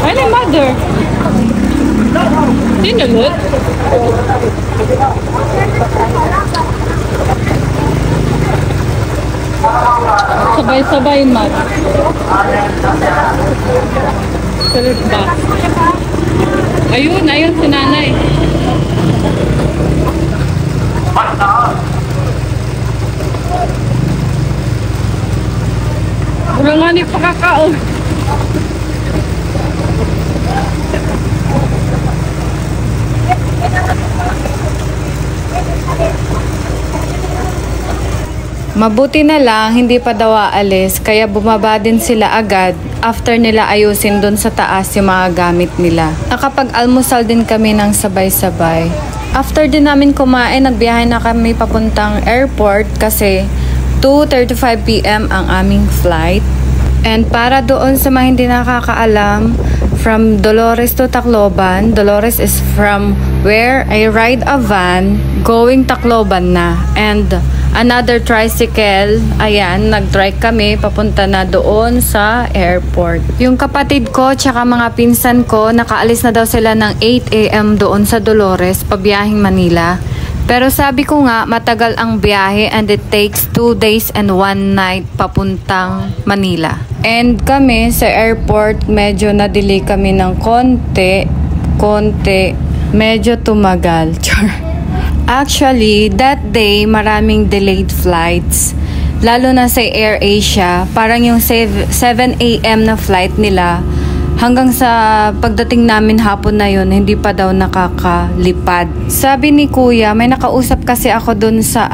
Ano yung mother? Sinulot? Sabay-sabay, mat. Salit ba? Ayun, ayun si nanay. Wala nga ni pakakaon. Mabuti na lang, hindi pa daw aalis, kaya bumaba din sila agad after nila ayusin dun sa taas yung mga gamit nila. Nakapag-almusal din kami ng sabay-sabay. After din namin kumain, nagbiyahe na kami papuntang airport kasi 2:35 PM ang aming flight. And para doon sa mga hindi nakakaalam, from Dolores to Tacloban, Dolores is from where I ride a van going Tacloban na. And another tricycle, ayan, nag-drive kami papunta na doon sa airport. Yung kapatid ko tsaka mga pinsan ko, nakaalis na daw sila ng 8 AM doon sa Dolores, pabiyahing Manila. Pero sabi ko nga, matagal ang biyahe and it takes 2 days and 1 night papuntang Manila. And kami sa airport, medyo na-delay kami ng konti, medyo tumagal. Actually, that day, maraming delayed flights. Lalo na sa AirAsia, parang yung 7 AM na flight nila, hanggang sa pagdating namin hapon na yun, hindi pa daw nakakalipad. Sabi ni Kuya, may nakausap kasi ako dun sa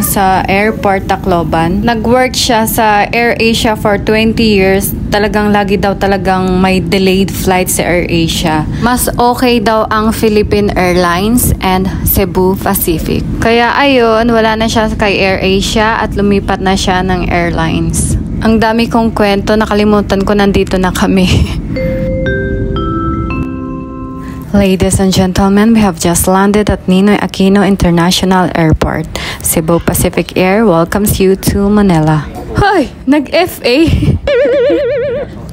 sa airport Tacloban. Nag-work siya sa AirAsia for 20 years. Talagang lagi daw talagang may delayed flight sa AirAsia. Mas okay daw ang Philippine Airlines and Cebu Pacific. Kaya ayun, wala na siya kay AirAsia at lumipat na siya ng airlines. Ang dami kong kwento, nakalimutan ko, nandito na kami. Ladies and gentlemen, we have just landed at Ninoy Aquino International Airport. Cebu Pacific Air welcomes you to Manila. Hoy! Nag-FA!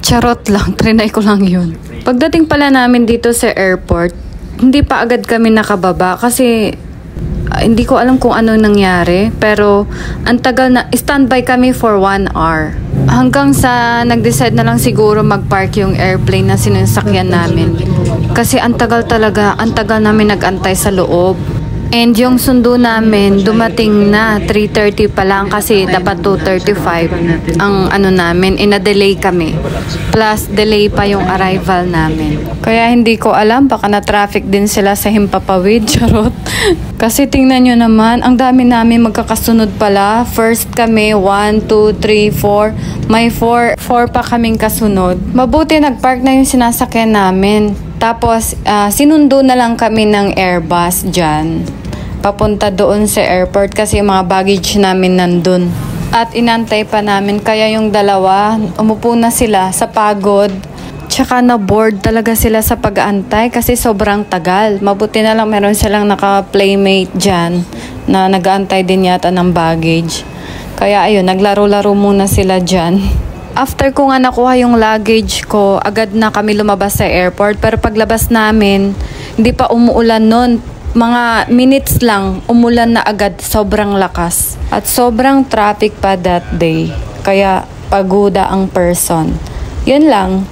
Charot lang, trinay ko lang yun. Pagdating pala namin dito sa airport, hindi pa agad kami nakababa kasi hindi ko alam kung ano nangyari. Pero ang tagal na, standby kami for 1 hour. Hanggang sa nag-decide na lang siguro mag-park yung airplane na sinasakyan namin. Kasi ang tagal talaga, ang tagal namin nag-antay sa loob. And yung sundo namin, dumating na 3:30 pa lang kasi dapat 2:35 ang namin, ina-delay kami. Plus, delay pa yung arrival namin. Kaya hindi ko alam, baka na-traffic din sila sa Himpapawid, charot. Kasi tingnan nyo naman, ang dami namin magkakasunod pala. First kami, 1, 2, 3, 4. May 4 pa kaming kasunod. Mabuti nag-park na yung sinasakyan namin. Tapos, sinundo na lang kami ng Airbus dyan. Papunta doon sa airport kasi yung mga baggage namin nandun. At inantay pa namin, kaya yung dalawa, umupo na sila sa pagod. Tsaka na-bored talaga sila sa pag-aantay kasi sobrang tagal. Mabuti na lang meron silang naka-playmate dyan na nag-aantay din yata ng baggage. Kaya ayun, naglaro-laro muna sila dyan. After ko nga nakuha yung luggage ko, agad na kami lumabas sa airport. Pero paglabas namin, hindi pa umuulan nun. Mga minutes lang, umulan na agad, sobrang lakas. At sobrang traffic pa that day. Kaya pagoda ang person. Yun lang.